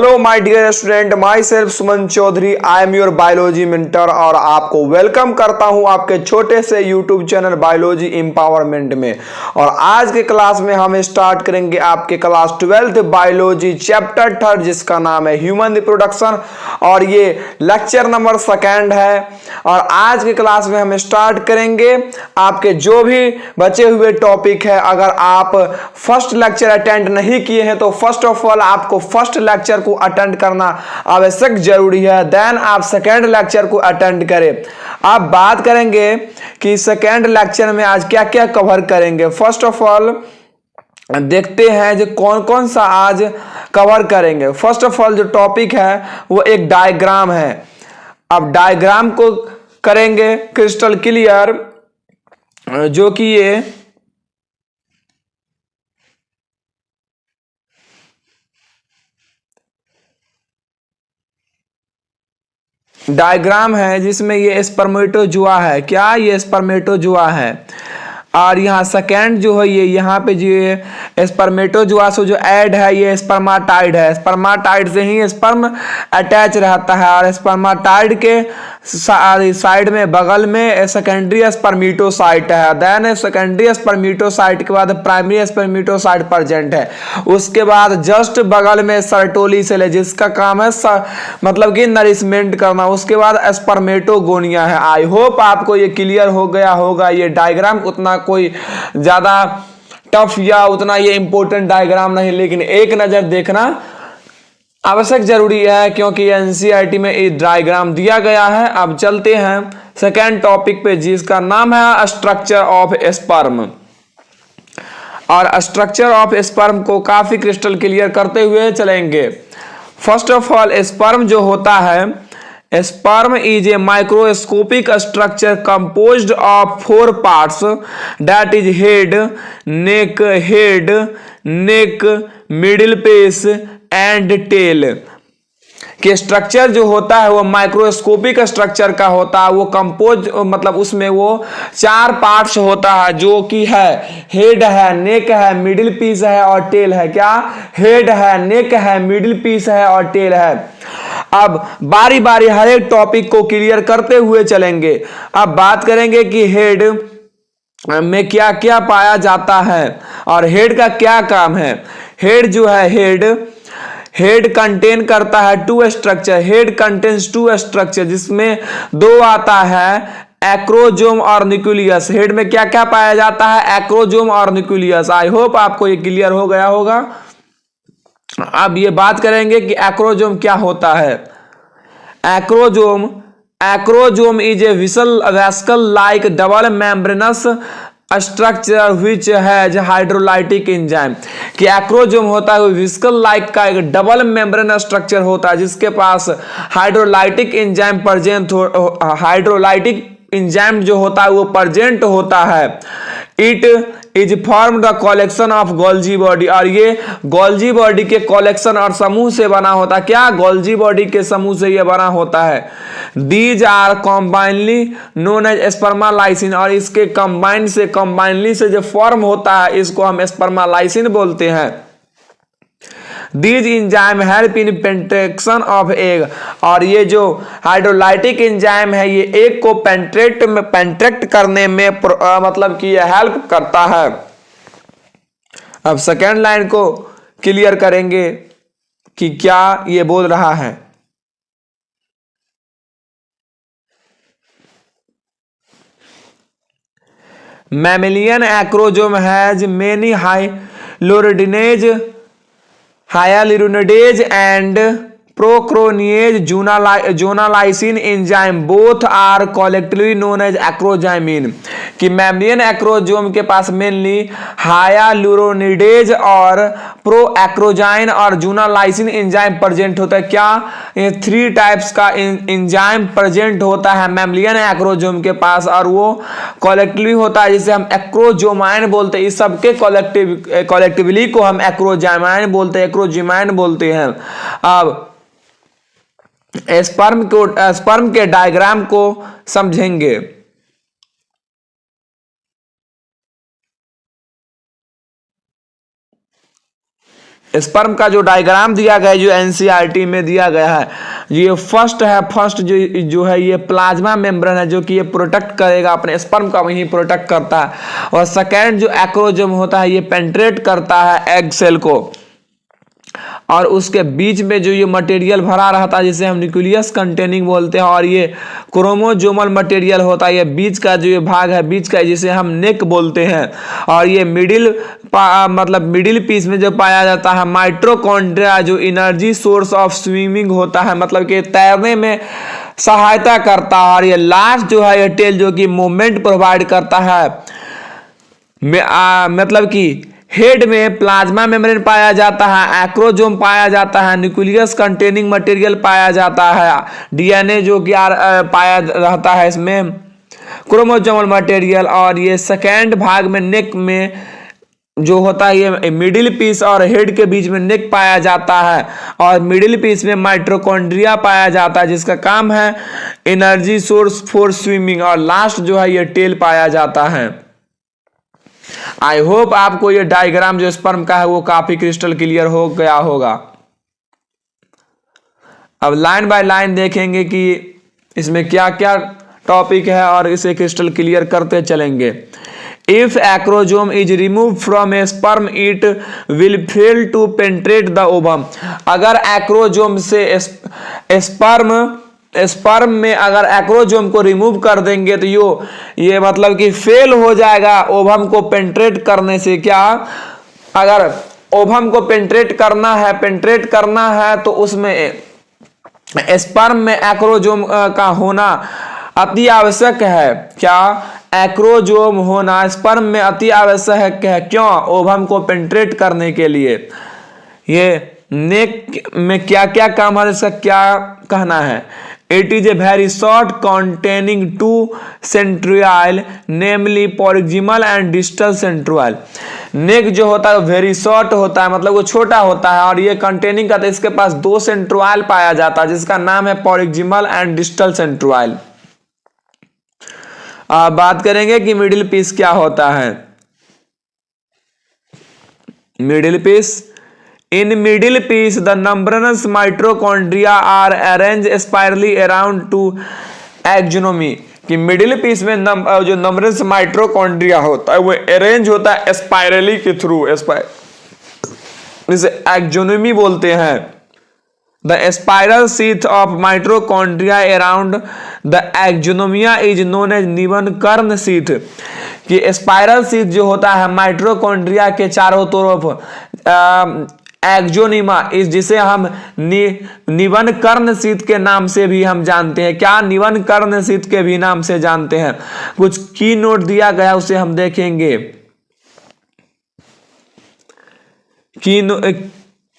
Hello my dear student, myself Suman Chaudhary, I am your biology mentor और आपको welcome करता हूं आपके छोटे से यूट्यूब चैनल बायोलॉजी एम्पावरमेंट में। और आज के क्लास में हम स्टार्ट करेंगे आपके क्लास 12th बायोलॉजी चैप्टर 3 जिसका नाम है ह्यूमन रिप्रोडक्शन और ये लेक्चर नंबर 2 है। और आज के क्लास में हम स्टार्ट करेंगे आपके जो भी बचे हुए टॉपिक है। अगर आप फर्स्ट लेक्चर अटेंड नहीं किए हैं तो फर्स्ट ऑफ ऑल आपको फर्स्ट लेक्चर को अटेंड करना आवश्यक जरूरी है, देन आप सेकेंड लेक्चर को अटेंड करें। आप बात करेंगे कि सेकेंड लेक्चर में आज क्या क्या कवर करेंगे। फर्स्ट ऑफ ऑल देखते हैं जो कौन कौन सा आज कवर करेंगे। फर्स्ट ऑफ ऑल जो टॉपिक है वो एक डायग्राम है। अब डायग्राम को करेंगे क्रिस्टल क्लियर, जो कि ये डायग्राम है जिसमें ये स्पर्मेटोजुआ है। क्या ये स्पर्मेटोजुआ है और यहाँ सेकेंड जो है ये यहाँ पे जो स्पर्मेटोजुआ से जो ऐड है ये स्पर्माटाइड है। स्पर्माटाइड से ही स्पर्म अटैच रहता है और स्पर्माटाइड के साइड में बगल में सेकेंडरी स्पर्मेटोसाइट है। देन सेकेंडरी स्पर्मेटोसाइट के बाद प्राइमरी स्पर्मेटोसाइट प्रेजेंट है। उसके बाद जस्ट बगल में सर्टोली सेल है जिसका काम है मतलब कि नरिशमेंट करना। उसके बाद स्पर्मेटोगोनिया है। आई होप आपको ये क्लियर हो गया होगा। ये डायग्राम उतना कोई ज्यादा टफ या उतना ये इंपॉर्टेंट डायग्राम नहीं, लेकिन एक नजर देखना आवश्यक जरूरी है क्योंकि एनसीईआरटी में ये डायग्राम दिया गया है। अब चलते हैं सेकेंड टॉपिक पे जिसका नाम है स्ट्रक्चर ऑफ स्पर्म। और स्ट्रक्चर ऑफ स्पर्म को काफी क्रिस्टल क्लियर करते हुए चलेंगे। फर्स्ट ऑफ ऑल स्पर्म जो होता है, sperm is a microscopic structure composed of 4 parts, that is head, neck, middle piece and tail। कि स्ट्रक्चर जो होता है वो माइक्रोस्कोपिक स्ट्रक्चर का होता है। वो कंपोज मतलब उसमें वो 4 पार्ट्स होता है जो कि है हेड है, नेक है, मिडिल पीस है और टेल है। क्या हेड है, नेक है, मिडिल पीस है और टेल है। अब बारी बारी हर एक टॉपिक को क्लियर करते हुए चलेंगे। अब बात करेंगे कि हेड में क्या क्या पाया जाता है और हेड का क्या काम है। हेड जो है हेड कंटेन करता है 2 स्ट्रक्चर। हेड कंटेन्स 2 स्ट्रक्चर जिसमें 2 आता है एक्रोजोम और न्यूक्लियस। हेड में क्या क्या पाया जाता है, एक्रोजोम और न्यूक्लियस। आई होप आपको ये क्लियर हो गया होगा। अब ये बात करेंगे कि एक्रोजोम क्या होता है। Acrosome is a vesicle like double membranous structure which has hydrolytic enzyme. कि एक्रोजोम होता है विस्कल लाइक का एक डबल मेम्ब्रेन स्ट्रक्चर होता है जिसके पास हाइड्रोलाइटिक एंजाइम हाइड्रोलाइटिक एंजाइम जो होता है वो प्रेजेंट होता है। It is form the collection of Golgi body. और ये गोल्जी बॉडी के कलेक्शन और समूह से बना होता है। क्या गोल्जी बॉडी के समूह से ये बना होता है। These are combinely known as spermalysin. और इसके कंबाइनली से जो फॉर्म होता है इसको हम स्पर्मालाइसिन बोलते हैं। These enzyme help in penetration of egg। और ये जो हाइड्रोलाइटिक एंजाइम है ये एग को पेंट्रेक्ट करने में मतलब कि ये हेल्प करता है। अब सेकेंड लाइन को क्लियर करेंगे कि क्या ये बोल रहा है। Mammalian acrosome has many hyaluronidases and procroniase zonalysin enzyme both are collectively known as acrozymin. कि मैमलियन एक्रोजोम के पास मेनली हायालुरोनिडेज और प्रोएक्रोजाइन और जूनालाइसिन एंजाइम प्रेजेंट होता है। क्या ये 3 टाइप्स का एंजाइम प्रेजेंट होता है मैमलियन एक्रोजोम के पास और वो कलेक्टिवली होता है जिसे हम एक्रोजोमाइन बोलते हैं। इस सबके कलेक्टिवली को हम एक्रोजामाइन बोलते हैं। अब स्पर्म के डायग्राम को समझेंगे। स्पर्म का जो डायग्राम दिया गया है, जो एनसीईआरटी में दिया गया है, ये फर्स्ट जो है ये प्लाज्मा मेम्ब्रेन है, जो कि ये प्रोटेक्ट करेगा, अपने स्पर्म का वही प्रोटेक्ट करता है। और सेकेंड जो एक्रोजोम होता है, ये पेंट्रेट करता है एग सेल को, और उसके बीच में जो ये मटेरियल भरा रहता है जिसे हम न्यूक्लियस कंटेनिंग बोलते हैं, और ये क्रोमोजोमल मटेरियल होता है, ये बीच का जो ये भाग है बीच का, जिसे हम नेक बोलते हैं। और ये मिडिल पीस में जो पाया जाता है माइटोकॉन्ड्रिया, जो एनर्जी सोर्स ऑफ स्विमिंग होता है, मतलब कि तैरने में सहायता करता है। और ये लास्ट जो है ये टेल, जो कि मूवमेंट प्रोवाइड करता है। मतलब कि हेड में प्लाज्मा मेम्ब्रेन पाया जाता है, एक्रोजोम पाया जाता है, न्यूक्लियस कंटेनिंग मटेरियल पाया जाता है, डीएनए जो कि पाया रहता है इसमें, क्रोमोसोमल मटेरियल। और ये सेकेंड भाग में नेक में जो होता है ये मिडिल पीस और हेड के बीच में नेक पाया जाता है, और मिडिल पीस में माइटोकॉन्ड्रिया पाया जाता है जिसका काम है एनर्जी सोर्स फॉर स्विमिंग, और लास्ट जो है ये टेल पाया जाता है। आई होप आपको ये डायग्राम जो स्पर्म का है वो काफी क्रिस्टल क्लियर हो गया होगा। अब लाइन बाय लाइन देखेंगे कि इसमें क्या क्या टॉपिक है और इसे क्रिस्टल क्लियर करते चलेंगे। If acrosome is remove from a sperm it will fail to penetrate the ovum. अगर एक्रोजोम से स्पर्म में अगर एक्रोजोम को रिमूव कर देंगे तो ये मतलब कि फेल हो जाएगा ओवम को पेंट्रेट करने से। क्या, अगर ओवम को पेंट्रेट करना है तो उसमें स्पर्म में एक्रोजोम का होना अति आवश्यक है। क्या, एक्रोजोम होना स्पर्म में अति आवश्यक है। क्यों? ओवम को पेंट्रेट करने के लिए। ये नेक में क्या क्या काम है, इसका क्या कहना है? It is a very short containing two centrioles, namely proximal and distal centroid। नेक जो होता है वेरी शॉर्ट होता है, मतलब वो छोटा होता है, और ये कंटेनिंग का, तो इसके पास 2 सेंट्रोइल पाया जाता है जिसका नाम है proximal and distal centroid। अब बात करेंगे कि मिडिल पीस क्या होता है। Middle piece, in middle piece the membranous mitochondria are arranged spirally around to axonomy। कि मिडिल पीस में जो नंबरस माइटोकॉन्ड्रिया होता है वो अरेंज होता है स्पाइरली के थ्रू, इसे एक्सोनोमी बोलते हैं। The spiral sheath of mitochondria around the axoneme is known as nebenkern sheath. कि स्पाइरल शीथ जो होता है माइटोकॉन्ड्रिया के चारों तरफ एक्सोनिमा इस, जिसे हम निवन कर्ण शीथ के नाम से भी हम जानते हैं। क्या, निवन कर्ण शीथ के भी नाम से जानते हैं। कुछ की नोट दिया गया उसे हम देखेंगे।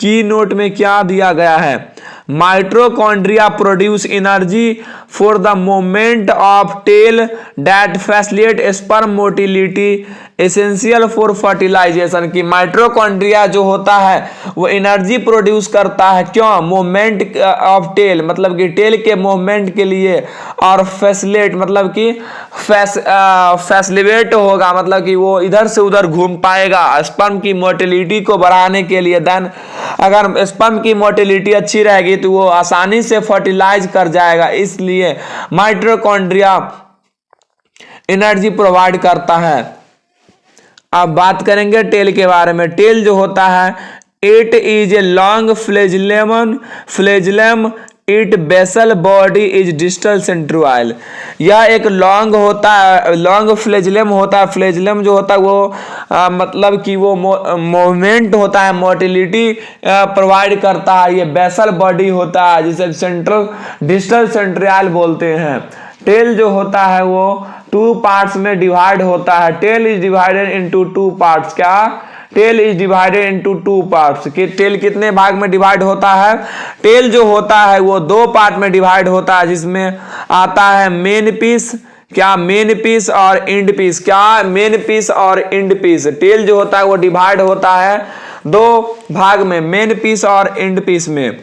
की नोट में क्या दिया गया है? Mitochondria produce energy for the movement of tail that facilitate sperm motility essential for fertilization. की माइटोकॉन्ड्रिया जो होता है वो एनर्जी प्रोड्यूस करता है। क्यों? मूवमेंट ऑफ टेल, मतलब कि टेल के मूवमेंट के लिए, और फैसिलेट मतलब कि फैसिलिटेट होगा, मतलब कि वो इधर से उधर घूम पाएगा स्पर्म की मोटिलिटी को बढ़ाने के लिए। देन अगर स्पर्म की मोटिलिटी अच्छी रहेगी तो वो आसानी से फर्टिलाइज कर जाएगा, इसलिए माइटोकॉन्ड्रिया एनर्जी प्रोवाइड करता है। अब बात करेंगे टेल के बारे में। टेल जो होता है it is a long flagellum it basal body is distal centriole. यह एक लॉन्ग होता है, लॉन्ग फ्लेजलम होता है। फ्लेजलम जो होता है वो मतलब कि वो मूवमेंट होता है, मोटिलिटी प्रोवाइड करता है। ये बेसल बॉडी होता है जिसे डिस्टल सेंट्रोइल बोलते हैं। टेल जो होता है वो 2 पार्ट्स में डिवाइड होता है। Tail is divided into 2 parts. क्या? Tail is divided into 2 parts. कि टेल कितने भाग में डिवाइड होता है? टेल जो होता है वो 2 पार्ट में डिवाइड होता है, जिसमें आता है मेन पीस। क्या? मेन पीस और एंड पीस। क्या? मेन पीस और एंड पीस। टेल जो होता है वो डिवाइड होता है 2 भाग में, मेन पीस और एंड पीस में।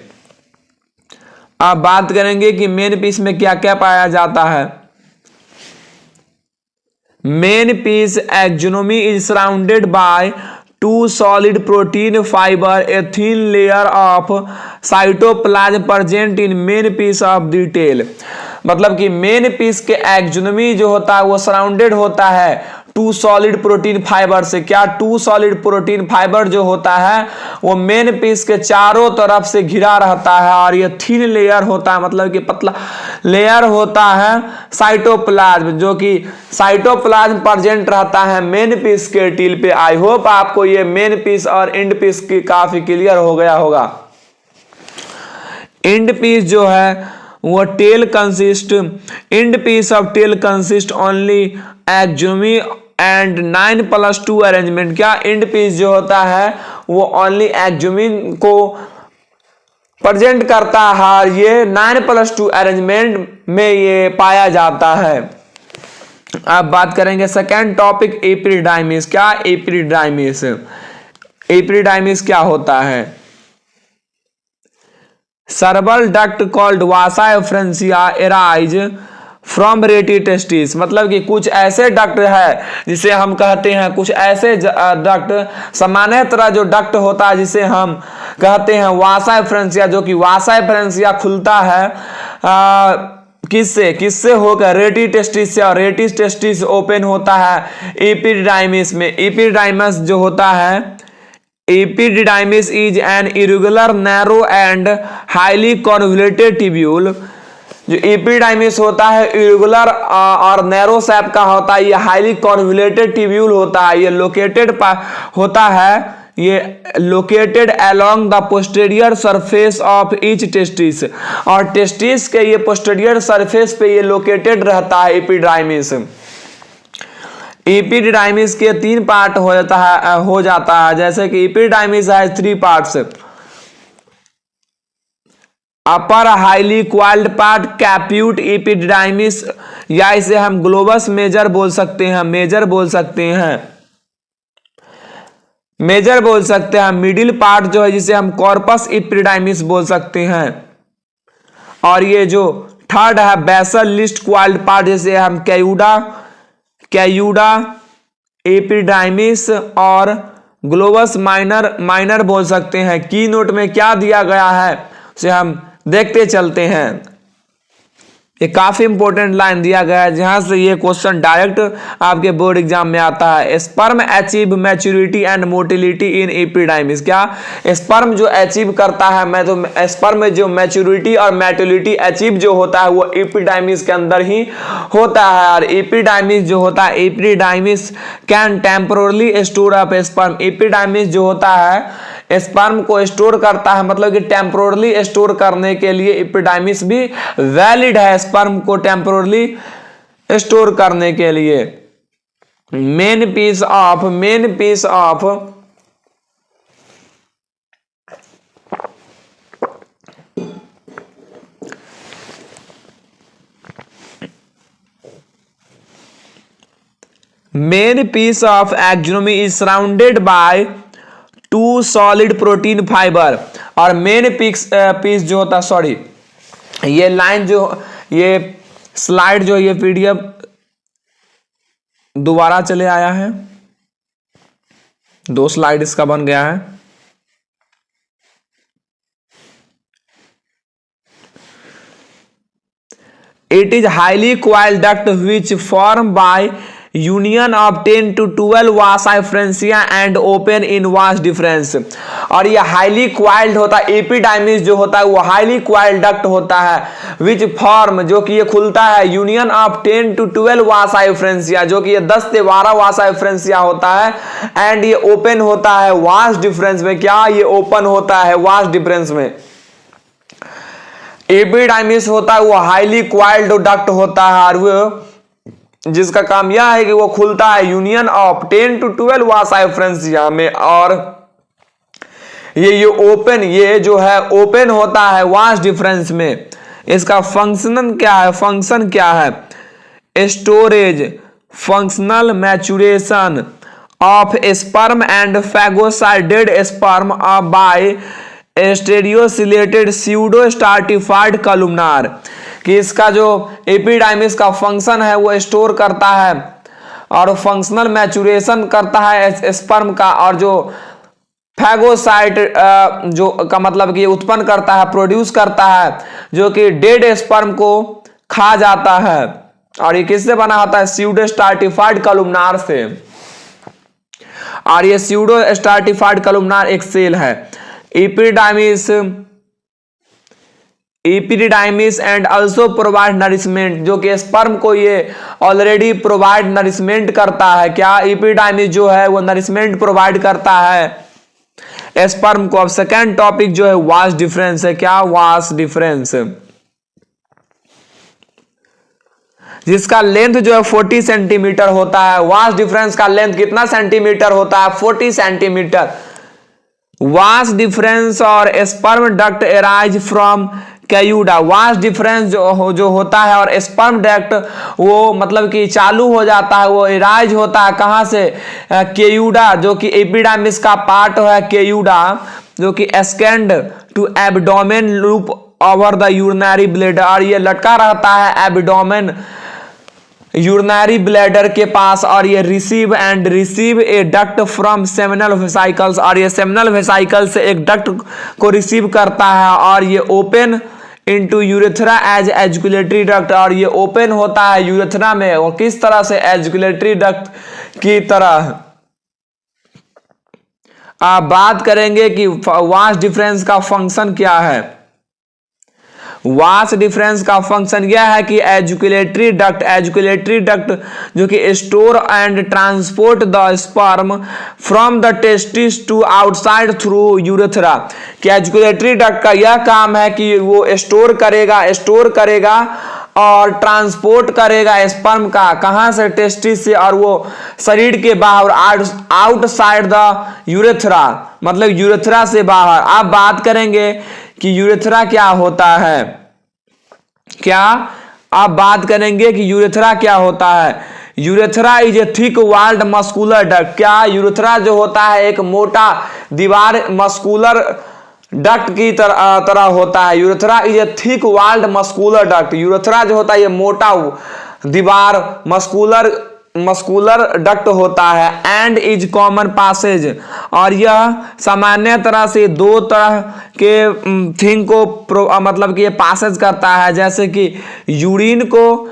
अब बात करेंगे कि मेन पीस में क्या क्या पाया जाता है। Main piece axoneme is surrounded by two solid protein fiber a thin layer of cytoplasm present in main piece of the tail. मतलब कि मेन पीस के एक्सोनमी जो होता है वो सराउंडेड होता है टू सॉलिड प्रोटीन फाइबर से। क्या? टू सॉलिड प्रोटीन फाइबर जो होता है वो मेन पीस के चारों तरफ से घिरा रहता है और ये थिन लेयर होता है, मतलब कि पतला लेयर होता है साइटोप्लाज्म, जो कि साइटोप्लाज्म प्रेजेंट रहता है मेन पीस के टील पे। आई होप आपको ये मेन पीस और एंड पीस की काफी क्लियर हो गया होगा। एंड पीस जो है वो tail consist, end piece of tail consist only axoneme and 9+2 arrangement. क्या? एंड पीस जो होता है वो ओनली एक्सोनमी को प्रेजेंट करता है, ये 9+2 अरेंजमेंट में ये पाया जाता है। अब बात करेंगे सेकेंड टॉपिक एपिडाइमिस। क्या? एपिडाइमिस, एपिडाइमिस क्या होता है? Several duct called vasa efferentia arise from rete testis. मतलब कि कुछ ऐसे डक्ट है जिसे हम कहते हैं, कुछ ऐसे डक्ट, सामान्य तरह जो डक्ट होता है जिसे हम कहते हैं वासा एफ्रेंसिया, जो कि वासा एफ्रेंसिया खुलता है किससे होकर? रेटी टेस्टिस से, और रेटी टेस्टिस ओपन होता है एपिडाइमिस में। एपिडाइमिस जो होता है, epididymis is an irregular narrow and highly convoluted tubule. जो एपिडाइमिस होता है इरेगुलर और नैरो शेप का होता है, ये हाईली कॉन्वोल्यूटेड ट्यूब्यूल होता है। ये लोकेटेड होता है, ये located along the posterior surface of each testis, और टेस्टिस के ये पोस्टीरियर सरफेस पे ये लोकेटेड रहता है एपिडाइमिस। एपिडाइमिस के 3 पार्ट हो जाता है, जैसे कि एपिडाइमिस है 3 पार्ट्स। अपर हाईली क्वाइल्ड पार्ट कैप्यूट एपिडाइमिस, या इसे हम ग्लोबस मेजर बोल सकते हैं, मेजर बोल सकते हैं। मिडिल पार्ट जो है जिसे हम कॉर्पस एपिडाइमिस बोल सकते हैं। और ये जो थर्ड है बेसल लिस्ट क्वाइल्ड पार्ट, जिसे हम कैयूडा एपिडाइमिस और ग्लोबस माइनर बोल सकते हैं। की नोट में क्या दिया गया है उसे हम देखते चलते हैं। ये काफी इंपॉर्टेंट लाइन दिया गया है, जहां से ये क्वेश्चन डायरेक्ट आपके बोर्ड एग्जाम में आता है। Sperm achieve maturity and motility in epididymis. क्या? स्पर्म जो अचीव करता है, मैं तो स्पर्म में जो मैच्योरिटी और मोटिलिटी अचीव जो होता है वो एपिडाइमिस के अंदर ही होता है। और एपिडाइमिस जो होता है, epididymis can temporarily store up sperm. Epididymis जो होता है स्पर्म को स्टोर करता है, मतलब कि टेम्पोरली स्टोर करने के लिए एपिडाइमिस भी वैलिड है, स्पर्म को टेम्पोरली स्टोर करने के लिए। Main piece of axoneme is surrounded by 2 solid protein fiber. और मेन पीस जो होता, सॉरी ये लाइन जो, ये स्लाइड जो, ये पीडीएफ दोबारा चले आया है, 2 स्लाइड इसका बन गया है। It is highly coiled duct which form by union of 10 to 12 vasa efferentia and open in vas deferens. और ये हाईली क्वाइल्ड होता है, एपिडाइमिस जो होता है वो हाईली क्वाइल्ड डक्ट होता है, विच फॉर्म जो कि ये खुलता है यूनियन ऑफ 10 to 12 वासा एफ्रेंसिया, जो कि ये 10 से 12 वासा एफ्रेंसिया होता है। एंड ये ओपन होता है वास डिफरेंस में। क्या? ये ओपन होता है वास डिफरेंस में। एपिडाइमिस होता है वो हाईली क्वाइल्ड डक्ट होता है, और वो जिसका काम यह है कि वो खुलता है यूनियन ऑफ 10 to 12 वासा एफ्रेंसिया में। और ये ओपन, ये जो है ओपन होता है वास डिफरेंस में। इसका फंक्शन क्या है? Storage, functional maturation of sperm and phagocytosed sperm by stereociliated pseudo stratified columnar. कि इसका जो एपिडाइमिस का फंक्शन है वो स्टोर करता है और फंक्शनल मैचुरेशन करता है स्पर्म का, और जो फैगोसाइट जो का मतलब कि उत्पन्न करता है, प्रोड्यूस करता है, जो कि डेड स्पर्म को खा जाता है। और ये किससे बना होता है? स्यूडो स्टार्टिफाइड कॉलमनार से। और ये स्यूडो स्टार्टिफाइड कॉलमनार एक सेल है। Epididymis and also provide nourishment, जो कि स्पर्म को ये ऑलरेडी प्रोवाइड नरिशमेंट करता है। क्या? एपिडाइमिस जो है वो नरिशमेंट प्रोवाइड करता है स्पर्म को। अब सेकेंड टॉपिक जो है वास डिफरेंस है। क्या? वास डिफरेंस, जिसका लेंथ जो है 40 सेंटीमीटर होता है। वास डिफरेंस का लेंथ कितना सेंटीमीटर होता है? 40 सेंटीमीटर। वास डिफरेंस और sperm duct arise from cauda. Vas deferens जो होता है और स्पर्म डक्ट वो मतलब कि चालू हो जाता है, वो एराइज होता है कहां से? कैयूडा, जो कि एपिडामिस का पार्ट है। कैयूडा जो कि extend to abdomen loop over the urinary bladder, और ये लटका रहता है एब्डोमेन यूरिनरी ब्लैडर के पास। और ये receive A duct from seminal vesicles, और ये सेमिनल वेसिकल से एक डक्ट को रिसीव करता है। और ये open into urethra as ejaculatory duct, और ये ओपन होता है यूरेथ्रा में। और किस तरह से? एजुकुलेटरी डक्ट की तरह। आप बात करेंगे कि वास डिफरेंस का फंक्शन क्या है। वास डिफरेंस का फंक्शन यह है कि एजुकुलेटरी डक्ट जो कि store and transport the sperm from the testis to outside through urethra. कि एजुकुलेटरी डक्ट का यह काम है कि वो स्टोर करेगा और ट्रांसपोर्ट करेगा स्पर्म का, कहां से? टेस्टिस से, और वो शरीर के बाहर आउटसाइड द यूरेथ्रा, मतलब यूरेथ्रा से बाहर। आप बात करेंगे कि यूरेथ्रा क्या होता है। क्या? आप बात करेंगे कि यूरेथ्रा क्या होता है। Urethra is a thick walled muscular duct. क्या? यूरेथ्रा जो होता है एक मोटा दीवार मस्कुलर डक्ट की तरह होता है। Urethra is a thick walled muscular duct. Urethra जो होता है ये मोटा दीवार मस्कुलर डक्ट होता है। एंड इज कॉमन पासेज, और यह सामान्य तरह से दो तरह के थिंग को मतलब कि ये पासेज करता है, जैसे कि यूरिन को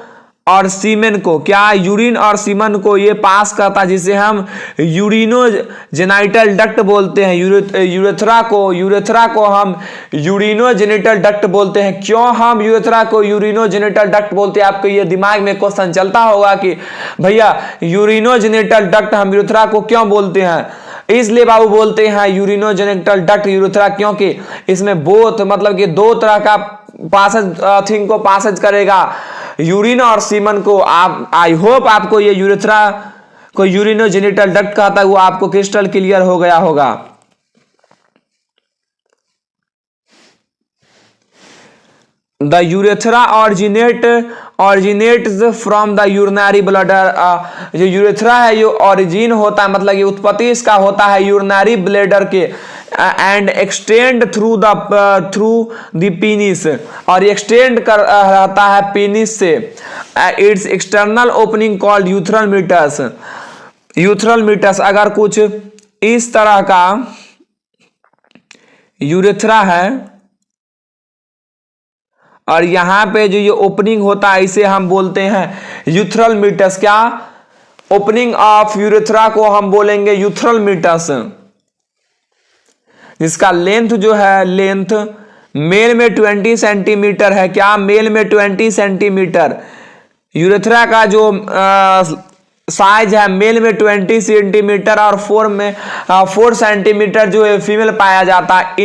और सीमेन को। क्या? यूरिन और सीमेन को ये पास करता है, जिसे हम यूरिनोजेनिटल डक्ट बोलते हैं। यूरेथ्रा को हम यूरिनोजेनिटल डक्ट बोलते हैं। क्यों हम यूरेथ्रा को यूरिनोजेनिटल डक्ट बोलते हैं? आपको ये दिमाग में क्वेश्चन चलता होगा कि भैया यूरिनोजेनिटल डक्ट हम यूरेथ्रा को क्यों बोलते हैं? इसलिए बाबू बोलते हैं यूरिनोजेनिटल डक्ट यूरेथ्रा, क्योंकि इसमें बोथ मतलब कि दो तरह का पासेज थिंग को पासेज करेगा, यूरिन और सीमन को। आप आई होप आपको ये यूरेथ्रा को यूरिनोजेनिटल डक्ट कहता है वो आपको क्रिस्टल क्लियर हो गया होगा। The urethra originates from the urinary bladder. जो यूरेथ्रा है ये ओरिजिन होता है, मतलब ये उत्पत्ति इसका होता है यूरिनरी ब्लैडर के, and extend through the penis, और एक्सटेंड कर रहता है पेनिस से। Its external opening called urethral meatus. अगर कुछ इस तरह का यूरेथ्रा है और यहां पे जो ये ओपनिंग होता है इसे हम बोलते हैं यूथ्रल मीटस। क्या? ओपनिंग ऑफ यूरेथ्रा को हम बोलेंगे यूथ्रल मीटस, जिसका लेंथ जो है लेंथ मेल में 20 सेंटीमीटर है। क्या? मेल में 20 सेंटीमीटर। यूरेथ्रा का जो साइज है मेल में 20 सेंटीमीटर और 4 सेंटीमीटर जो है फीमेल पाया जाता है।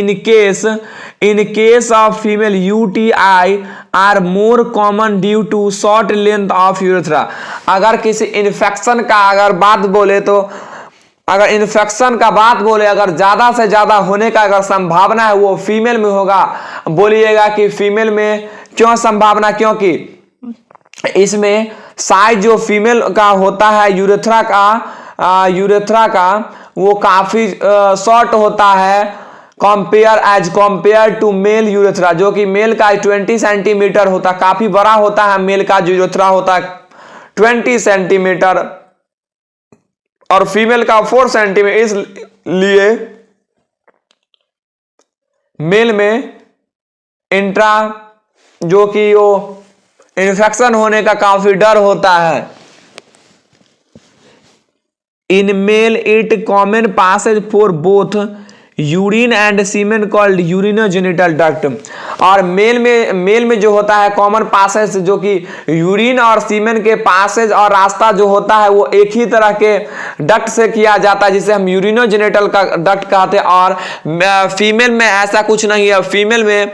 In case of female UTI are more common due to short length of urethra. अगर किसी इन्फेक्शन का अगर बात बोले तो अगर ज्यादा से ज्यादा होने का अगर संभावना है वो फीमेल में होगा। बोलिएगा कि फीमेल में क्यों संभावना? क्योंकि इसमें साइज जो फीमेल का होता है यूरेथ्रा का वो काफी शॉर्ट होता है कंपेयर टू मेल यूरेथ्रा, जो कि मेल का 20 सेंटीमीटर होता है, काफी बड़ा होता है मेल का जो यूरेथ्रा होता है 20 सेंटीमीटर। और फीमेल का 4 सेंटीमीटर, इसलिए मेल में इंट्रा जो कि वो इन्फेक्शन होने का काफी डर होता है। In male it common passage for both urine and semen called urinogenital duct. और मेल में जो होता है कॉमन पासेज, जो कि यूरिन और सीमेन के पासेज और रास्ता जो होता है वो एक ही तरह के डक्ट से किया जाता है, जिसे हम यूरिनोजेनिटल का डक्ट कहते हैं। और फीमेल में ऐसा कुछ नहीं है। फीमेल में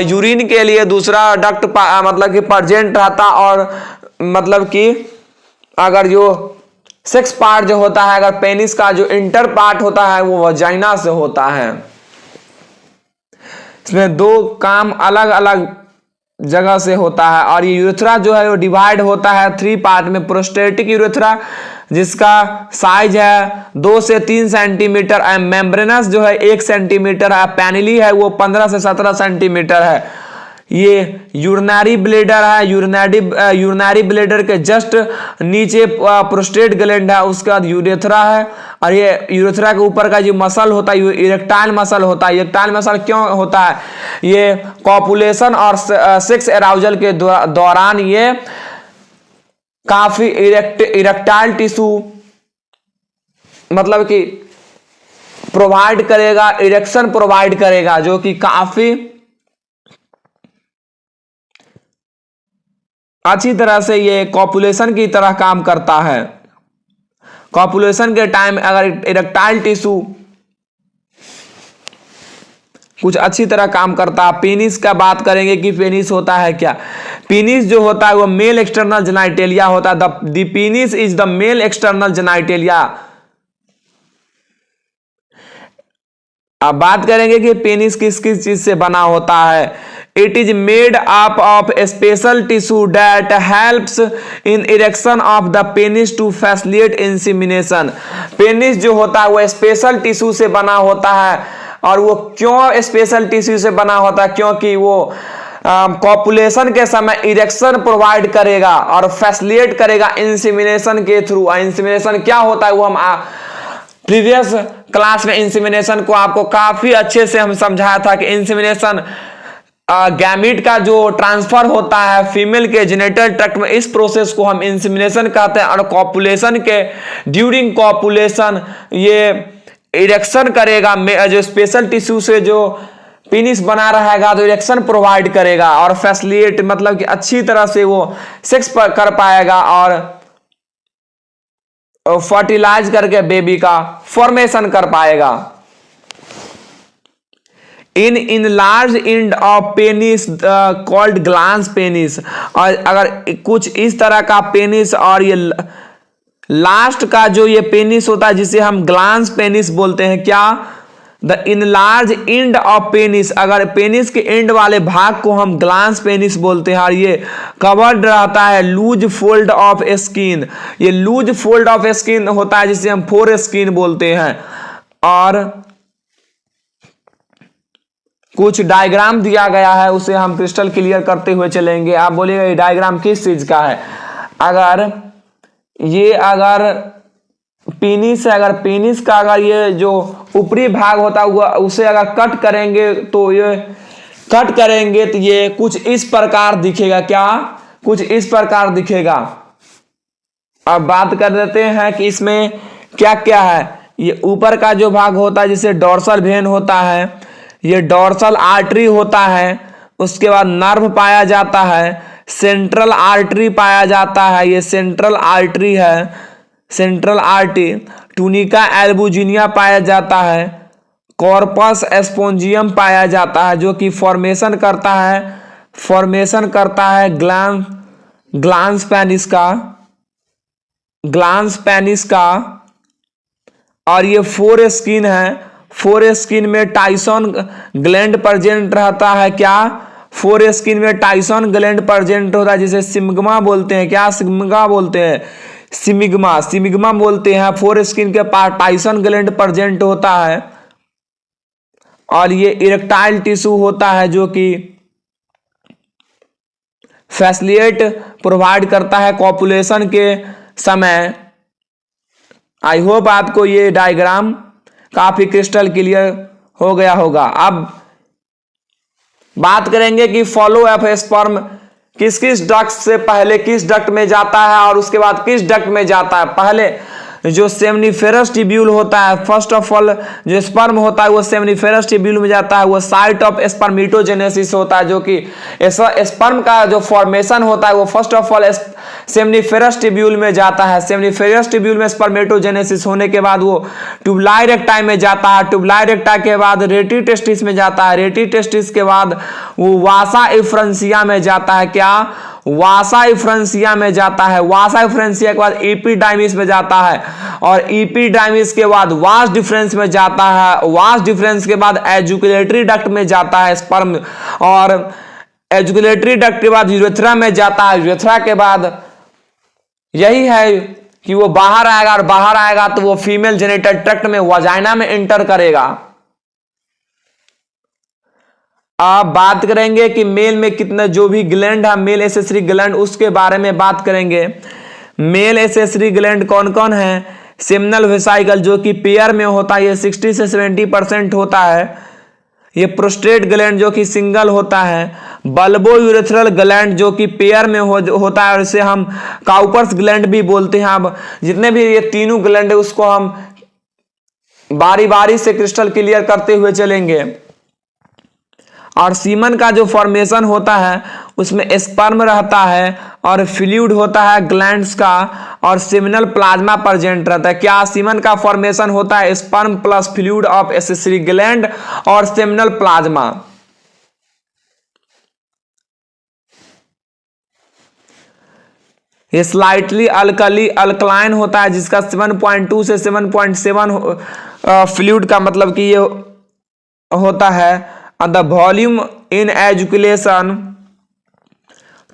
यूरिन के लिए दूसरा डक्ट मतलब कि प्रेजेंट रहता, और मतलब कि अगर जो सेक्स पार्ट जो होता है, अगर पेनिस का जो इंटर पार्ट होता है वो वजाइना से होता है। इसमें 2 काम अलग अलग जगह से होता है। और ये यूरेथ्रा जो है वो डिवाइड होता है 3 पार्ट में। प्रोस्टेटिक यूरेथ्रा जिसका साइज है 2 से 3 सेंटीमीटर, मेम्ब्रेनस जो है 1 सेंटीमीटर है, पैनिली है वो 15 से 17 सेंटीमीटर है। ये यूरिनरी ब्लेडर है। यूरिनरी ब्लेडर के जस्ट नीचे प्रोस्टेट ग्लैंड है, उसके बाद यूरेथ्रा है। और ये यूरेथ्रा के ऊपर का जो मसल होता है इरेक्टाइल मसल होता है। इरेक्टाइल मसल क्यों होता है? ये कॉपुलेशन और सेक्स एराउजल के दौरान ये काफी इरेक्टाइल टिश्यू मतलब कि प्रोवाइड करेगा, इरेक्शन प्रोवाइड करेगा, जो कि काफी अच्छी तरह से ये कॉपुलेशन की तरह काम करता है। कॉपुलेशन के टाइम अगर इरेक्टाइल टिश्यू कुछ अच्छी तरह काम करता है। पेनिस का बात करेंगे कि पेनिस होता है क्या। पेनिस जो होता है वो मेल एक्सटर्नल जेनाइटेलिया होता है। The penis is the male external genitalia. अब बात करेंगे कि पेनिस किस किस चीज से बना होता है। It is made up of a special tissue that helps in erection of the penis to facilitate insemination। Penis जो होता है वो स्पेशल टिश्यू से बना होता है। और वो क्यों स्पेशल टिश्यू से बना होता है? क्योंकि वो कॉपुलेशन के समय इरेक्शन प्रोवाइड करेगा और फैसिलिटेट करेगा इंसेमिनेशन के थ्रू। इंसेमिनेशन क्या होता है वो हम प्रीवियस क्लास में इंसेमिनेशन को आपको काफी अच्छे से हम समझाया था कि इंसेमिनेशन गैमीट का जो ट्रांसफर होता है फीमेल के जेनिटल ट्रैक्ट में, इस प्रोसेस को हम इंसेमिनेशन कहते हैं। और कॉपुलेशन के ड्यूरिंग कॉपुलेशन ये इरेक्शन करेगा, जो स्पेशल टिश्यू से जो पेनिस बना रहेगा तो इरेक्शन प्रोवाइड करेगा और फैसिलिटेट मतलब कि अच्छी तरह से वो सेक्स कर पाएगा और फर्टिलाइज करके बेबी का फॉर्मेशन कर पाएगा। In large and of penis called glans penis. और अगर कुछ इस तरह का पेनिस और ये लास्ट का जो ये पेनिस होता है जिसे हम ग्लांस पेनिस बोलते हैं। क्या? The enlarge and of penis. अगर पेनिस के एंड वाले भाग को हम ग्लांस पेनिस बोलते हैं। और ये कवर्ड रहता है लूज फोल्ड ऑफ स्किन। ये लूज फोल्ड ऑफ स्किन होता है जिसे हम फोर स्किन बोलते हैं। और कुछ डायग्राम दिया गया है उसे हम क्रिस्टल क्लियर करते हुए चलेंगे। आप बोलिएगा ये डायग्राम किस चीज का है? अगर पेनिस है, अगर पेनिस का अगर ये जो ऊपरी भाग होता है उसे अगर कट करेंगे तो ये कुछ इस प्रकार दिखेगा। क्या? कुछ इस प्रकार दिखेगा। अब बात कर देते हैं कि इसमें क्या क्या है। ये ऊपर का जो भाग होता है जिसे डोर्सल वेन होता है, ये डोर्सल आर्टरी होता है। उसके बाद नर्व पाया जाता है, सेंट्रल आर्टरी पाया जाता है, ये सेंट्रल आर्टरी है, सेंट्रल आर्टरी। टूनिका एल्बुजिनिया पाया जाता है, कॉर्पस स्पोंजियम पाया जाता है जो कि फॉर्मेशन करता है ग्लांस पेनिस का। और ये फोर स्किन है। फोर स्किन में टाइसन ग्लैंड प्रेजेंट रहता है। क्या? फोर स्किन में टाइसन ग्लैंड प्रेजेंट होता है जिसे सिमिग्मा बोलते हैं। क्या सिमिग्मा बोलते हैं? सिमिग्मा बोलते हैं। फोर स्किन के पास टाइसन ग्लैंड प्रेजेंट होता है। और ये इरेक्टाइल टिश्यू होता है जो कि फैसिलिटेट प्रोवाइड करता है कॉपुलेशन के समय। आई होप आपको ये डायग्राम काफी क्रिस्टल क्लियर हो गया होगा। अब बात करेंगे कि फॉलो अप स्पर्म किस किस डक्ट से पहले किस डक्ट में जाता है और उसके बाद किस डक्ट में जाता है। पहले जो सेमनीफेरस ट्यूब्यूल होता है, फर्स्ट ऑफ ऑल जो स्पर्म होता है वो सेमनीफेरस ट्यूब्यूल में जाता है, वो साइट ऑफ स्पर्मिटोजेनेसिस होता है, जो कि स्पर्म का जो फॉर्मेशन होता है वो first of all seminiferous tubule में जाता है। सेमनीफेरस ट्यूब्यूल में स्पर्मेटोजेनेसिस होने के बाद वो ट्यूबुलार रेक्टाई में जाता है, ट्यूबुलार रेक्टा के बाद रेटी टेस्टिस में जाता है, रेटी टेस्टिस के बाद वो वासा इफ्रेंसिया में जाता है। क्या? वासा इफ्रेंसिया में जाता है। वासा इफ्रेंसिया के बाद एपिडाइमिस में जाता है और एपिडाइमिस के बाद वास डिफरेंस में जाता है। वास डिफरेंस के बाद एजुकुलेटरी डक्ट में जाता है स्पर्म और एजुकुलेटरी डक्ट के बाद यूरेथ्रा में जाता है। यूरेथ्रा के बाद यही है कि वो बाहर आएगा और बाहर आएगा तो वो फीमेल जेनिटल ट्रैक्ट में वजाइना में एंटर करेगा। आप बात करेंगे कि मेल में कितने जो भी ग्लैंड है, मेल एसेसरी ग्लैंड, उसके बारे में बात करेंगे। मेल एसेसरी ग्लैंड कौन कौन है? सेमिनल वेसिकल जो कि पेयर में होता है, ये 60 से 70% होता है। ये प्रोस्टेट ग्लैंड जो कि सिंगल होता है। बल्बो यूरेथ्रल ग्लैंड जो कि पेयर में होता है और इसे हम काउपर्स ग्लैंड भी बोलते हैं। अब जितने भी ये तीनों ग्लैंड है उसको हम बारी बारी से क्रिस्टल क्लियर करते हुए चलेंगे। और सीमन का जो फॉर्मेशन होता है उसमें स्पर्म रहता है और फ्लूइड होता है ग्लैंड्स का और सेमिनल प्लाज्मा प्रेजेंट रहता है। क्या? सीमन का फॉर्मेशन होता है sperm plus fluid of accessory gland और सेमिनल प्लाज्मा। ये स्लाइटली अल्कलाइन होता है जिसका 7.2 से 7.7 फ्लूइड का मतलब कि ये होता है। And the volume in ejaculation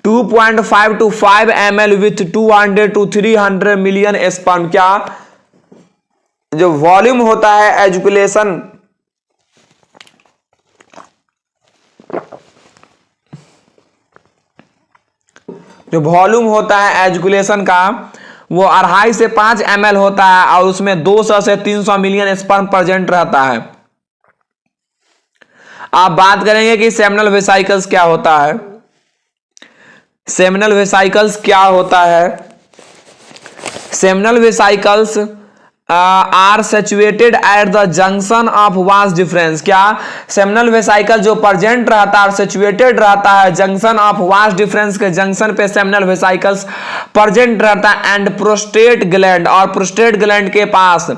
2.5 to 5 ml with 200 to 300 million sperm। क्या? जो वॉल्यूम होता है एजुकुलेशन जो वॉल्यूम होता है एजुकुलेशन का वो 2.5 से 5 ml होता है और उसमें 200 से 300 मिलियन स्पर्म प्रेजेंट रहता है। आप बात करेंगे कि सेमिनल वेसिकल्स क्या होता है। सेमिनल वेसिकल्स क्या होता है? Seminal vesicles are saturated at the junction of vas deferens. क्या? सेमिनल वेसिकल जो प्रेजेंट रहता है और सैचुरेटेड रहता है जंक्शन ऑफ वास डिफरेंस के जंक्शन पे सेमिनल वेसिकल्स प्रेजेंट रहता है। एंड प्रोस्टेट ग्लैंड और प्रोस्टेट ग्लैंड के पास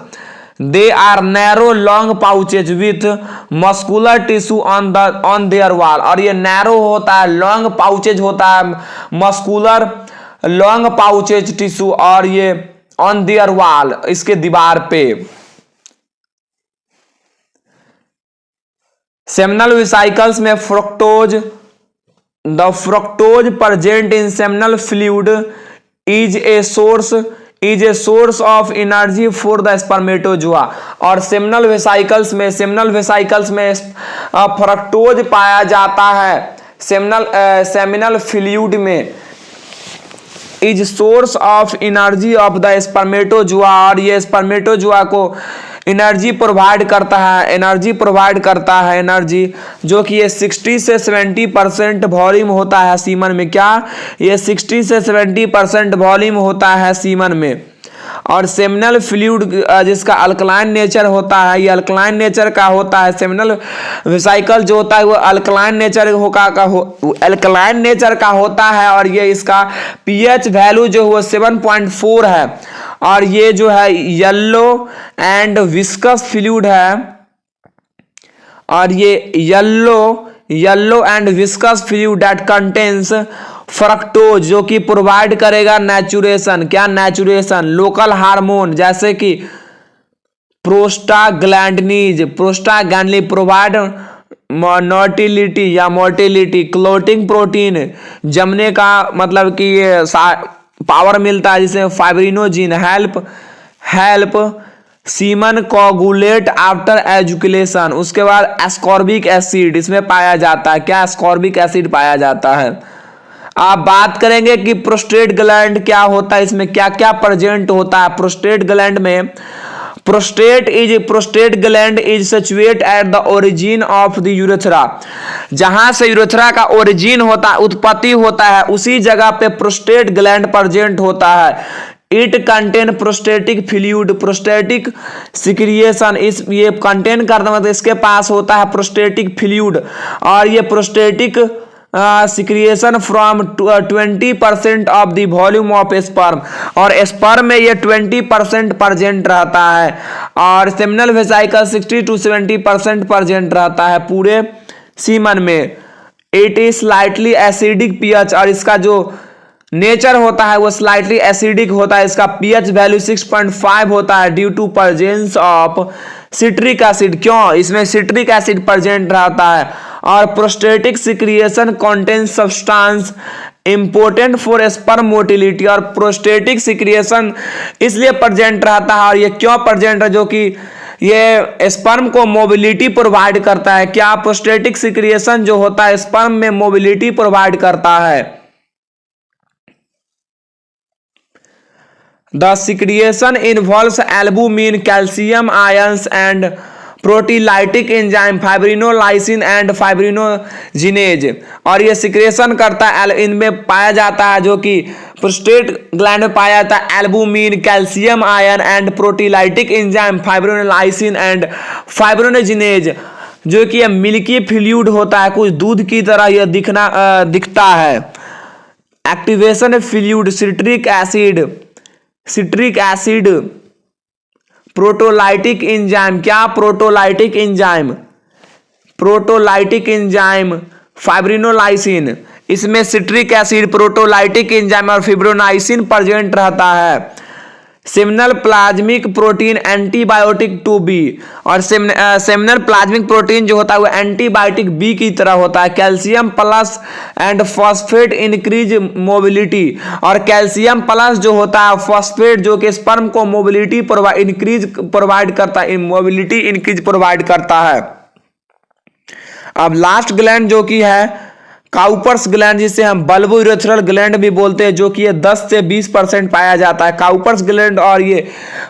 they are narrow long pouches with muscular tissue on their wall. और ये नैरो होता है, लॉन्ग पाउचेज होता है, मस्कुलर लॉन्ग पाउचेज टिश्यू और ये ऑन देयर वॉल इसके दीवार पे। सेमिनल वेसिकल्स में fructose the fructose present in seminal fluid is a source of energy for the spermatozoa. और सेमिनल वेसिकल्स में फ्रक्टोज पाया जाता है सेमिनल फ्लूइड में। Is source of energy of the spermatozoa और ये स्पर्मेटोजुआ को एनर्जी प्रोवाइड करता है एनर्जी जो कि ये 60 से 70% वॉल्यूम होता है सीमन में। क्या? ये 60 से 70% वॉल्यूम होता है सीमन में। और सेमिनल फ्लूइड जिसका अल्कलाइन नेचर होता है, ये अल्कलाइन नेचर का होता है। सेमिनल वेसिकल जो होता है वो अल्कलाइन नेचर का होता है और ये इसका पीएच वैल्यू जो है 7.4 है। और ये जो है येलो एंड विस्कस फ्लूइड है और ये yellow and viscous fluid that contains fructose जो कि प्रोवाइड करेगा नेचुरेशन। क्या? नेचुरेशन लोकल हार्मोन जैसे कि प्रोस्टाग्लैंडिनीज प्रोवाइड मोटिलिटी क्लोटिंग प्रोटीन जमने का मतलब कि ये पावर मिलता है, जिसे fibrinogen help semen coagulate after ejaculation. उसके बाद एस्कॉर्बिक एसिड इसमें पाया जाता है। क्या? एस्कॉर्बिक एसिड पाया जाता है। आप बात करेंगे कि प्रोस्टेट ग्लैंड क्या होता है, इसमें क्या क्या प्रेजेंट होता है। प्रोस्टेट ग्लैंड में prostate gland is situate at the origin of the urethra. जहां से यूरेथ्रा का ओरिजिन होता है, उत्पत्ति होता है, उसी जगह पे प्रोस्टेट ग्लैंड प्रेजेंट होता है। It contain prostatic fluid, prostatic secretion, इस ये कंटेन करता मतलब इसके पास होता है प्रोस्टेटिक फ्लूइड, और ये prostatic secretion from 20% of the volume of sperm, और स्पर्म में ये 20% प्रेजेंट रहता है, और सेमिनल वेसिकल 60 to 70% प्रेजेंट रहता है पूरे सीमन में। It is slightly acidic pH, और इसका जो नेचर होता है वो स्लाइटली एसिडिक होता है। इसका पीएच वैल्यू 6.5 होता है due to presence of citric acid. क्यों? इसमें सिट्रिक एसिड प्रेजेंट रहता है। और prostatic secretion contains substance important for sperm motility, और प्रोस्टेटिक सिक्रिएशन इसलिए प्रेजेंट रहता है, और ये क्यों प्रेजेंट है, जो कि ये स्पर्म को मोबिलिटी प्रोवाइड करता है। क्या प्रोस्टेटिक सिक्रिएशन जो होता है स्पर्म में मोबिलिटी प्रोवाइड करता है। The secretion involves albumin, calcium ions and proteolytic enzyme fibrinolysin and fibrinogenase, और ये सिक्रेशन करता है, इनमें पाया जाता है, जो कि प्रोस्टेट ग्लैंड में पाया जाता है albumin, calcium ion and proteolytic enzyme fibrinolysin and fibrinogenase, जो कि ये मिल्की फ्लूइड होता है, कुछ दूध की तरह यह दिखता है। Activation fluid citric acid proteolytic enzyme, क्या प्रोटोलाइटिक एंजाइम फाइब्रिनोलाइसिन, इसमें सिट्रिक एसिड, प्रोटोलाइटिक एंजाइम और फिब्रोनाइसिन प्रेजेंट रहता है। Seminal plasmic protein antibiotic to be, और सेमिनल प्लाज्मिक प्रोटीन जो होता है वो एंटीबायोटिक बी की तरह होता है। Calcium plus and phosphate increase mobility, और कैल्शियम प्लस जो होता है फॉस्फेट जो कि स्पर्म को मोबिलिटी प्रोवाइड करता है, मोबिलिटी इंक्रीज प्रोवाइड करता है। अब लास्ट ग्लैंड जो कि है काउपर्स ग्लैंड, जिसे हम बल्बो यूरेथ्रल ग्लैंड भी बोलते हैं, जो कि ये 10 से 20% पाया जाता है। काउपर्स ग्लैंड और ये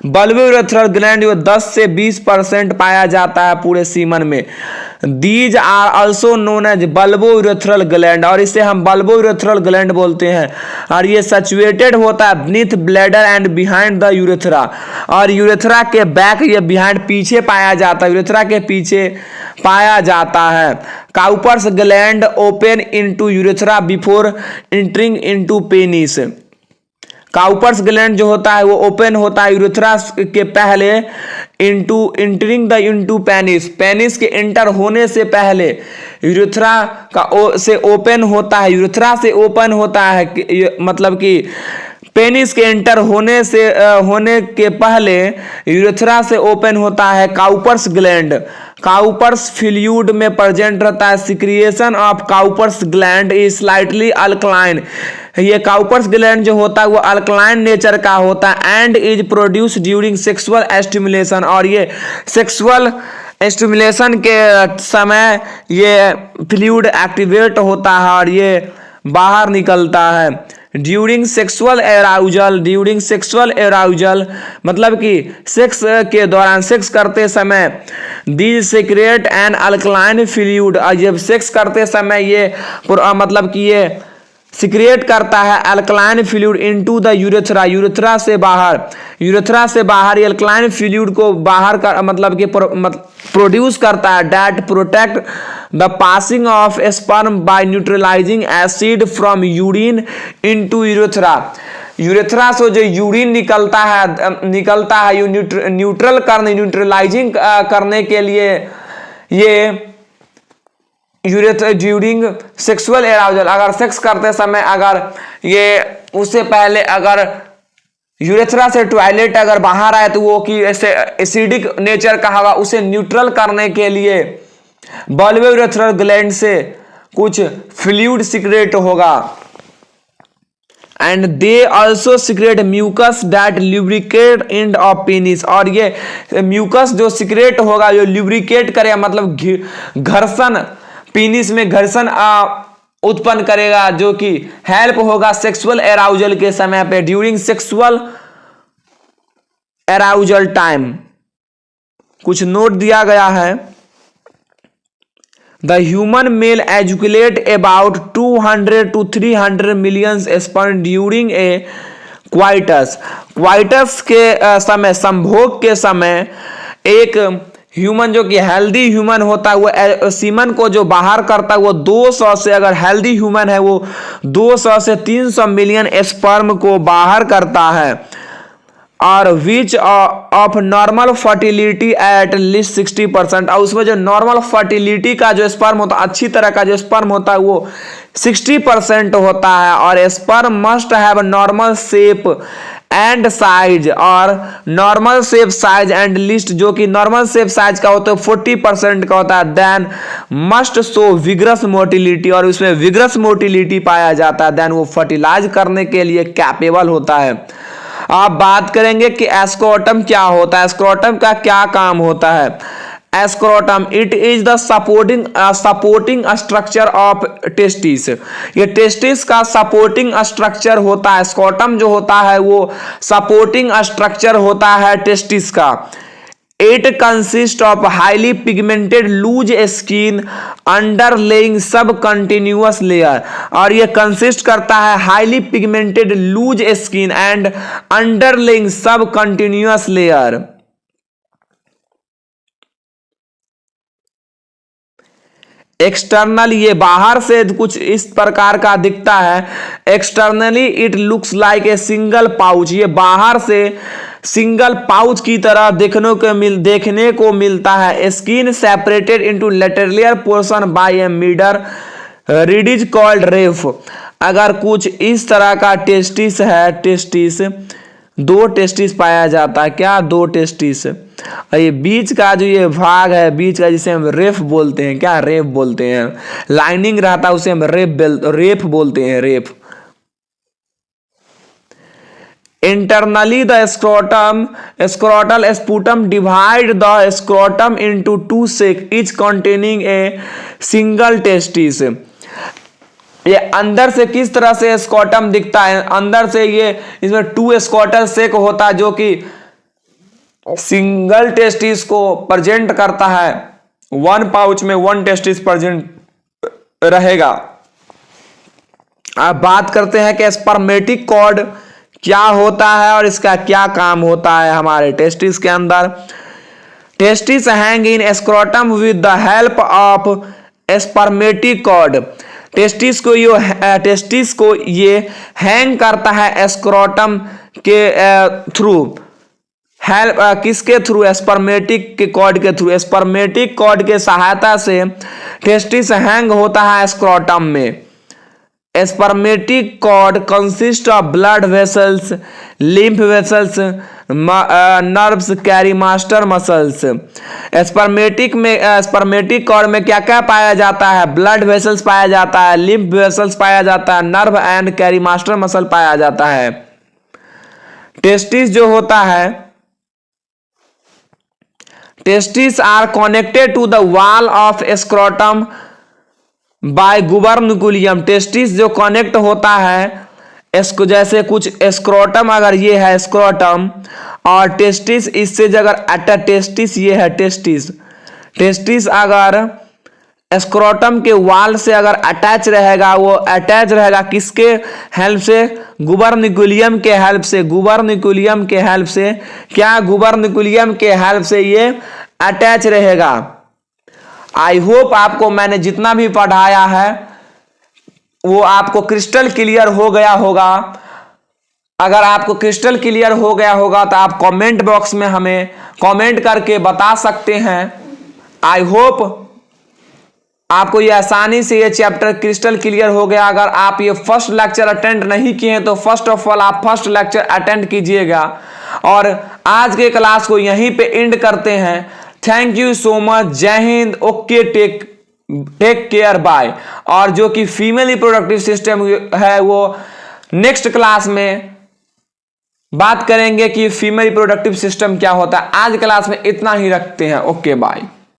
बल्बो यूरेथ्रल ग्लैंड जो 10 से 20% पाया जाता है पूरे सीमन में। These are also known as bulbourethral gland, और इसे हम बल्बो यूरेथ्रल ग्लैंड बोलते हैं। और ये सचुएटेड होता है beneath bladder and behind the urethra, और यूरेथ्रा के बैक ये बिहाइंड पीछे पाया जाता है, यूरेथ्रा के पीछे पाया जाता है। Cowper's gland open into urethra before entering into penis, Cowper's gland जो होता है वो ओपन होता है यूरेथ्रा के पहले इनटू पेनिस, पेनिस के एंटर होने से पहले यूरेथ्रा का से ओपन होता है, यूरेथ्रा से ओपन होता है, मतलब कि पेनिस के एंटर होने के पहले यूरेथ्रा से ओपन होता है काउपर्स ग्लैंड। काउपर्स फ्लूइड में प्रेजेंट रहता है। Secretion of Cowper's gland is slightly alkaline, ये काउपर्स ग्लैंड जो होता है वो अल्कलाइन नेचर का होता है। And is produce during sexual stimulation, और ये सेक्सुअल स्टिमुलेशन के समय ये फ्लूइड एक्टिवेट होता है और ये बाहर निकलता है। ड्यूरिंग सेक्सुअल एराउजल मतलब कि सेक्स के दौरान, सेक्स करते समय these secrete an alkaline fluid, और जब सेक्स करते समय ये मतलब कि ये सीक्रेट करता है alkaline fluid into the urethra, urethra से बाहर ये अल्कलाइन फ्लूइड को बाहर कर मतलब कि प्रोड्यूस करता है। That protect the passing of sperm bye neutralising acid from urine into urethra, urethra से जो यूरिन निकलता है न्यूट्रलाइजिंग करने के लिए ये ड्यूरिंग सेक्सुअल एराउजल, अगर सेक्स करते समय अगर ये उससे पहले अगर यूरेथ्रा से टॉयलेट अगर बाहर आए तो वो कि ऐसे एसिडिक नेचर का होगा, उसे न्यूट्रल करने के लिए बल्बो यूरेथ्रल ग्लैंड से कुछ फ्लूइड सीक्रेट होगा। And they also secrete mucus that lubricate end of penis, और ये म्यूकस जो सीक्रेट होगा जो ल्यूब्रिकेट करेगा मतलब घर्षण, पेनिस में घर्षण उत्पन्न करेगा, जो कि हेल्प होगा सेक्सुअल एराउजल के समय पे, ड्यूरिंग सेक्सुअल एराउजल टाइम। कुछ नोट दिया गया है। The human male educate about 200 to 300 million sperm during a coitus. Coitus के समय, संभोग के समय, एक ह्यूमन जो कि हेल्दी ह्यूमन होता है वो सीमन को जो बाहर करता है वो 200 से, अगर हेल्दी ह्यूमन है वो 200 से 300 मिलियन स्पर्म को बाहर करता है, और which of normal fertility at least 60%। और उसमें जो नॉर्मल फर्टिलिटी का जो स्पर्म होता है, अच्छी तरह का जो स्पर्म होता है वो 60% होता है। और sperm must have normal shape and size, और normal shape size and list, जो कि नॉर्मल शेप साइज का होता है 40% का होता है। Then must show vigorous motility, और उसमें विग्रस मोटिलिटी पाया जाता है। देन वो फर्टिलाइज करने के लिए कैपेबल होता है। आप बात करेंगे कि स्क्रोटम क्या होता है, स्क्रोटम का क्या काम होता है। Scrotum it is the supporting structure of testis. ये टेस्टिस का सपोर्टिंग स्ट्रक्चर होता है। स्क्रोटम जो होता है वो सपोर्टिंग स्ट्रक्चर होता है टेस्टिस का। It consist of highly pigmented loose skin underlying sub continuous layer, और ये कंसिस्ट करता है highly pigmented loose skin and underlying sub continuous layer. External, ये बाहर से कुछ इस प्रकार का दिखता है। Externally it looks like a single pouch, ये बाहर से सिंगल पाउच की तरह देखने को मिलता है। Skin separated into lateral portion by a median ridge called raphe. अगर कुछ इस तरह का टेस्टिस है, टेस्टिस, 2 टेस्टिस पाया जाता है। क्या? 2 टेस्टिस। ये बीच का जो ये भाग है, बीच का, जिसे हम रेफ बोलते हैं, क्या? रेफ बोलते हैं। लाइनिंग रहता है उसे हम रेफ बोलते हैं, raphe. Internally the scrotal septum divide the scrotum into 2 sac each containing a single testis. ये अंदर से किस तरह से स्क्रोटम दिखता है? अंदर से ये इसमें 2 स्क्रोटल सेक होता है, जो कि सिंगल टेस्टिस को प्रेजेंट करता है। 1 पाउच में 1 टेस्टिस प्रेजेंट रहेगा। अब बात करते हैं कि स्पर्मेटिक कॉर्ड क्या होता है और इसका क्या काम होता है हमारे टेस्टिस के अंदर। Testis hang in scrotum with the help of spermatic cord. Testis को ये हैंग करता है स्क्रोटम के थ्रू। हेल्प किसके थ्रू? स्पर्मेटिक के कॉर्ड के थ्रू। स्पर्मेटिक कॉर्ड के सहायता से टेस्टिस हैंग होता है स्क्रोटम में। Spermatic cord consist of blood vessels, lymph vessels, nerves, cremaster muscles. Spermatic cord में क्या क्या पाया जाता है? ब्लड वेसल्स पाया जाता है, लिम्फ वेसल्स पाया जाता है, नर्व एंड कैरीमास्टर मसल पाया जाता है। टेस्टिस जो होता है, testis are connected to the wall of scrotum by gubernaculum. Testis जो कनेक्ट होता है, इसको जैसे कुछ स्क्रोटम, अगर ये है स्क्रोटम और टेस्टिस, इससे अगर टेस्टिस, ये है टेस्टिस, टेस्टिस अगर स्क्रोटम के वाल से अगर अटैच रहेगा, वो अटैच रहेगा किसके हेल्प से? गुबर्नकुलियम के हेल्प से। गुबर्नकुलियम के हेल्प से क्या? गुबर्नकुलियम के हेल्प से ये अटैच रहेगा। आई होप आपको मैंने जितना भी पढ़ाया है वो आपको क्रिस्टल क्लियर हो गया होगा। अगर आपको क्रिस्टल क्लियर हो गया होगा तो आप कमेंट बॉक्स में हमें कमेंट करके बता सकते हैं। आई होप आपको ये आसानी से ये चैप्टर क्रिस्टल क्लियर हो गया। अगर आप ये फर्स्ट लेक्चर अटेंड नहीं किए हैं तो फर्स्ट ऑफ ऑल आप फर्स्ट लेक्चर अटेंड कीजिएगा। और आज के क्लास को यहीं पे एंड करते हैं। Thank you so much. जय हिंद। Okay, take care, bye. और जो कि फीमेल रिप्रोडक्टिव सिस्टम है वो नेक्स्ट क्लास में बात करेंगे कि फीमेल रिप्रोडक्टिव सिस्टम क्या होता है। आज क्लास में इतना ही रखते हैं। Okay, bye.